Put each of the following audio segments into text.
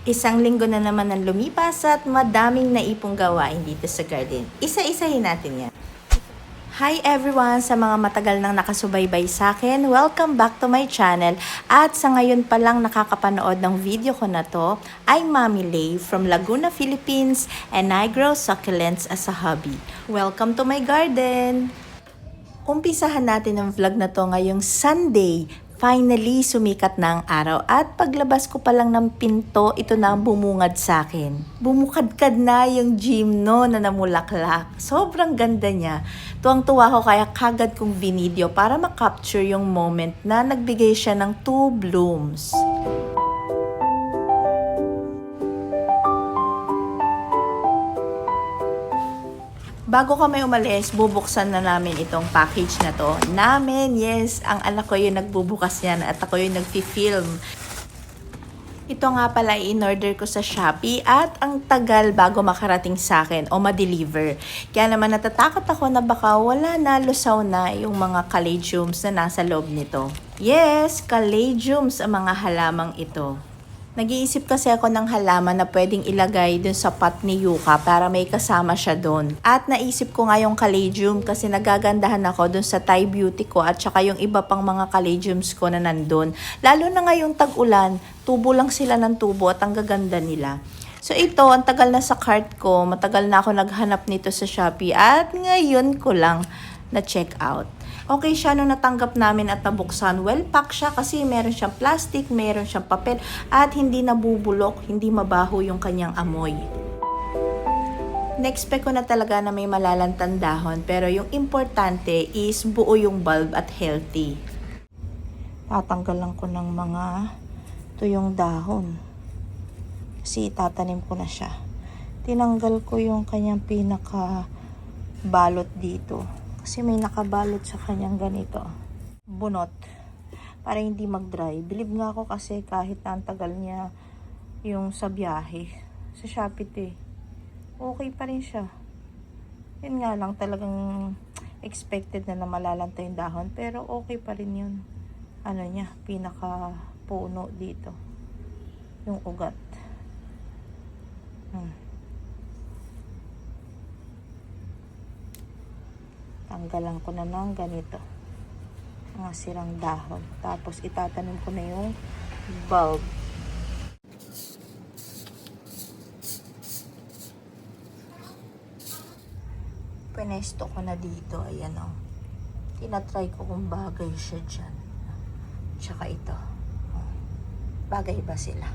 Isang linggo na naman ang lumipas at madaming naipong gawain dito sa garden. Isa-isahin natin yan. Hi everyone! Sa mga matagal nang nakasubaybay sa akin, welcome back to my channel. At sa ngayon pa lang nakakapanood ng video ko na to, I'm Mami Lay from Laguna, Philippines, and I grow succulents as a hobby. Welcome to my garden! Umpisahan natin ang vlog na to ngayong Sunday. Finally, sumikat na ang araw at paglabas ko pa lang ng pinto, ito na ang bumungad sa akin. Bumukadkad na yung gymno na namulaklak. Sobrang ganda niya. Tuwang-tuwa ko kaya kagad kong binidyo para makapture yung moment na nagbigay siya ng 2 blooms. Bago kami umalis, bubuksan na namin itong package na to. Yes, ang anak ko yung nagbubukas yan at ako yung nagfi-film. Ito nga pala in-order ko sa Shopee at ang tagal bago makarating sa akin o ma-deliver. Kaya naman natatakot ako na baka wala na, lusaw na yung mga caladiums na nasa loob nito. Yes, caladiums ang mga halamang ito. Nag-iisip kasi ako ng halaman na pwedeng ilagay dun sa pot ni Yuka para may kasama siya dun. At naisip ko nga yung caladium kasi nagagandahan ako dun sa Thai beauty ko at saka yung iba pang mga caladiums ko na nandun. Lalo na ngayong tag-ulan, tubo lang sila ng tubo at ang gaganda nila. So ito, ang tagal na sa cart ko, matagal na ako naghanap nito sa Shopee at ngayon ko lang na-check out. Okay siya nung natanggap namin at nabuksan. Well pack siya kasi meron siyang plastic, meron siyang papel at hindi nabubulok, hindi mabaho yung kanyang amoy. Na-expect ko na talaga na may malalantang dahon pero yung importante is buo yung bulb at healthy. Tatanggalan ko ng mga tuyong dahon kasi itatanim ko na siya. Tinanggal ko yung kanyang pinaka balot dito. Kasi may nakabalot sa kanyang ganito. Bunot. Para hindi mag-dry. Bilib nga ako kasi kahit na ang tagal niya yung sa biyahe. Sa Shopee to eh. Okay pa rin siya. Yun nga lang talagang expected na malalanta yung dahon. Pero okay pa rin yun. Ano niya, pinaka puno dito. Yung ugat. Tanggalan ko na ng ganito mga sirang dahon, tapos itatanim ko na yung bulb. Pinesto ko na dito, ayan o. Tinatry ko kung bagay siya dyan. Tsaka ito, bagay ba sila?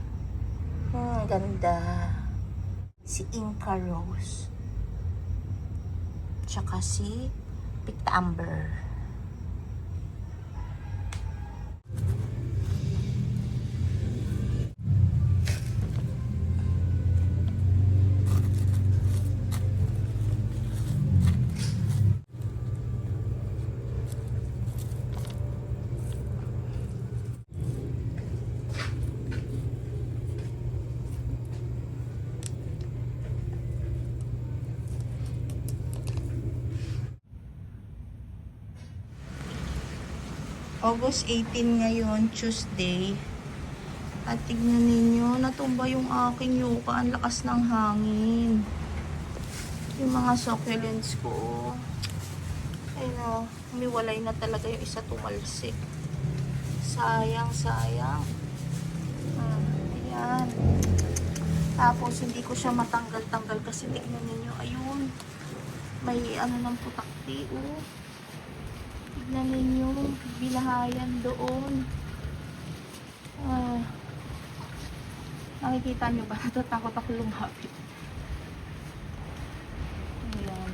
Ganda. Si Inca Rose tsaka si Pictamber. August 18 ngayon, Tuesday. At tignan ninyo, natumba yung aking yuka. Ang lakas ng hangin. Yung mga succulents ko. Ayun o, humiwalay na talaga yung isa tumalsik. Sayang, sayang. Ayan. Tapos, hindi ko siya matanggal-tanggal kasi tignan ninyo, ayun. May ano ng putakti, oh. Tignan ninyo, bilahayan doon. Nakikita nyo ba? Natatakot ako lumapit. Ayan.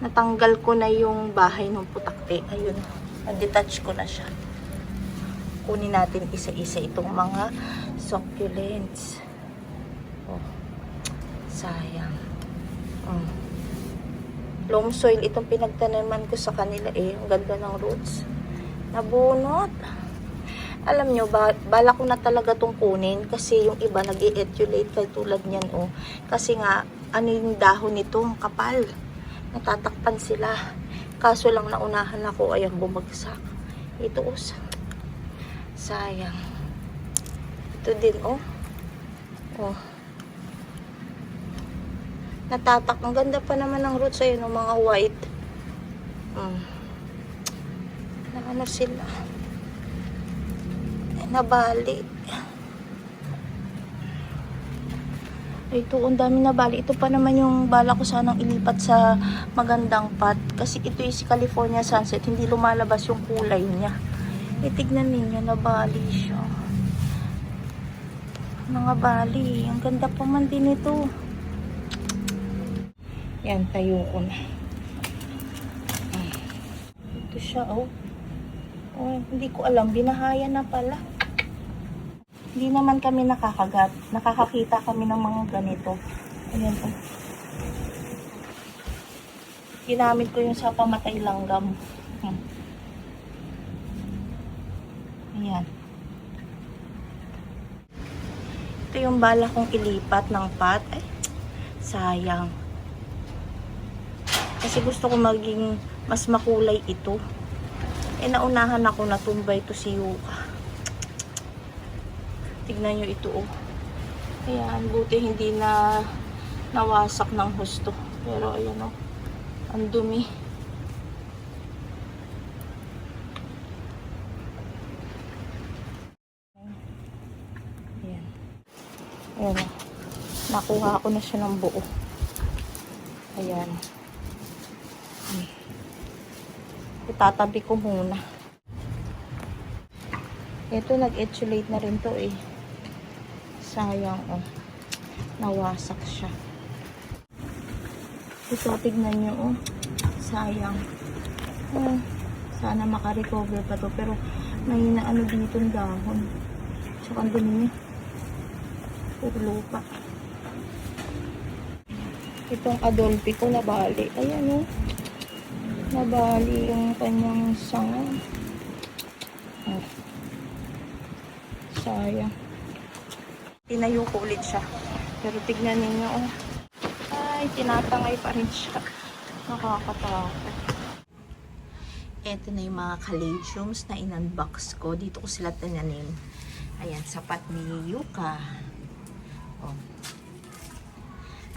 Natanggal ko na yung bahay ng putakte. Ayun, na-detach ko na siya. Kunin natin isa-isa itong mga succulents. Oh. Sayang. Loam soil itong pinagtanaman ko sa kanila eh. Ang ganda ng roots. Nabunot. Alam nyo, bala ko na talaga itong kunin kasi yung iba nag-i-etulate kay tulad niyan oh. Kasi nga, ano yung dahon nito? Kapal. Natatakpan sila. Kaso lang naunahan ako, ayan bumagsak. Ito, oh, sayang. Ito din, oh. Oh. Natatak. Ang ganda pa naman ng roots. Ayun, ng mga white. Na ano sila. Nabali. Ito, ang dami nabali. Ito pa naman yung bala ko sanang ilipat sa magandang pot. Kasi ito yung si California Sunset. Hindi lumalabas yung kulay niya. Tignan ninyo, nabali siya. Mga bali. Ang ganda pa man din ito. Yan, tayo ko na. Ito siya, oh. Oh, hindi ko alam. Binahaya na pala. Hindi naman kami nakakagat. Nakakakita kami ng mga ganito. Ayan po. Ginamit ko yung sa pamatay langgam. Ayan. Ito yung bala kong ilipat ng pot. Ay, sayang. Kasi gusto ko maging mas makulay ito. Naunahan ako na tumbay to si Yuka. Tignan nyo ito, oh. Ayan, buti hindi na nawasak ng husto. Pero ayan, oh. Ang dumi. Ayan. Ayan, oh. Nakuha ko na siya ng buo. Ayan. Itatabi ko muna. Ito, nag-etulate na rin to, eh. Sayang, oh. Nawasak siya. Ito, tignan nyo, oh. Sayang. Sana makarecover pa to. Pero, may naano dito ang dahon. Tsaka ang dumi niya. Puro lupa. Itong Adolphi ko nabali. Ayan, oh. Nabali yung kanyang sanga. Oh. Sayang. Tinayo ko ulit siya. Pero tignan ninyo, oh. Ay, tinatangay pa rin siya. Nakakatakot. Ito na yung mga caladiums na in-unbox ko. Dito ko sila tinanim. Ayan, sapat ni Yuka. Oh.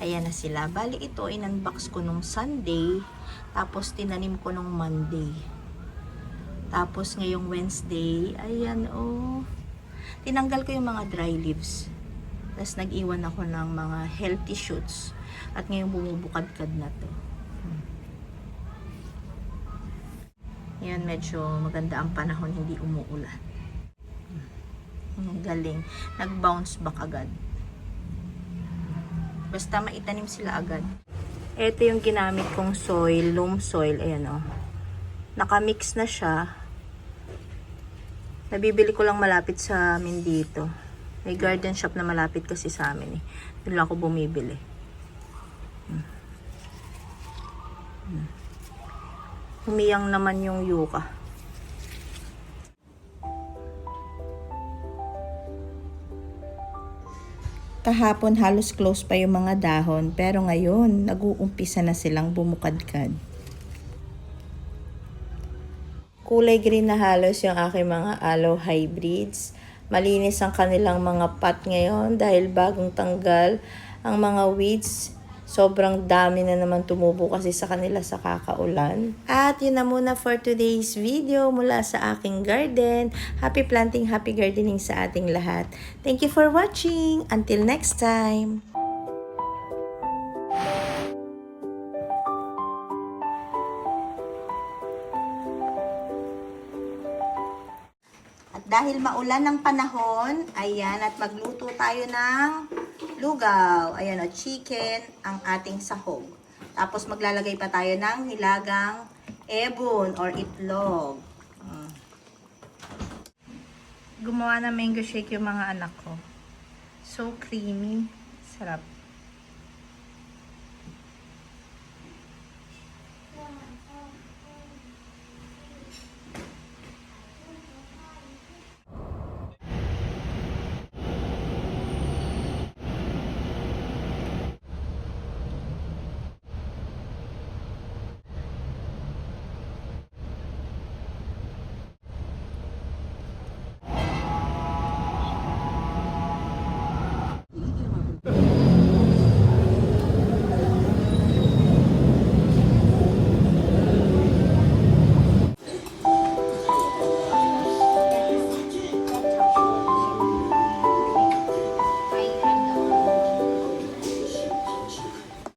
Ayan na sila. Bali ito, in-unbox ko nung Sunday. Tapos tinanim ko nung Monday. Tapos ngayong Wednesday, ayan, oh. Tinanggal ko yung mga dry leaves. Tapos nag-iwan ako ng mga healthy shoots. At ngayon bumubukad-kad na to. Yan, medyo maganda ang panahon, hindi umuulan. Galing. Nag-bounce back agad. Basta maitanim sila agad. Ito yung ginamit kong soil, loam soil. Ayan, oh. Nakamix na siya. Nabibili ko lang malapit sa amin dito. May garden shop na malapit kasi sa amin, eh. Doon lang ako bumibili. Humiyang naman yung yuka. Kahapon halos close pa yung mga dahon, pero ngayon nag-uumpisa na silang bumukadkad. Kulay green na halos yung aking mga aloe hybrids. Malinis ang kanilang mga pot ngayon dahil bagong tanggal ang mga weeds. Sobrang dami na naman tumubo kasi sa kanila sa kakaulan. At yun na muna for today's video mula sa aking garden. Happy planting, happy gardening sa ating lahat. Thank you for watching. Until next time. At dahil maulan ng panahon, ayan, at magluto tayo ng lugaw. Ayan, o, chicken, ang ating sahog. Tapos maglalagay pa tayo ng nilagang ebon or itlog. Gumawa ng mango shake yung mga anak ko. So creamy. Sarap.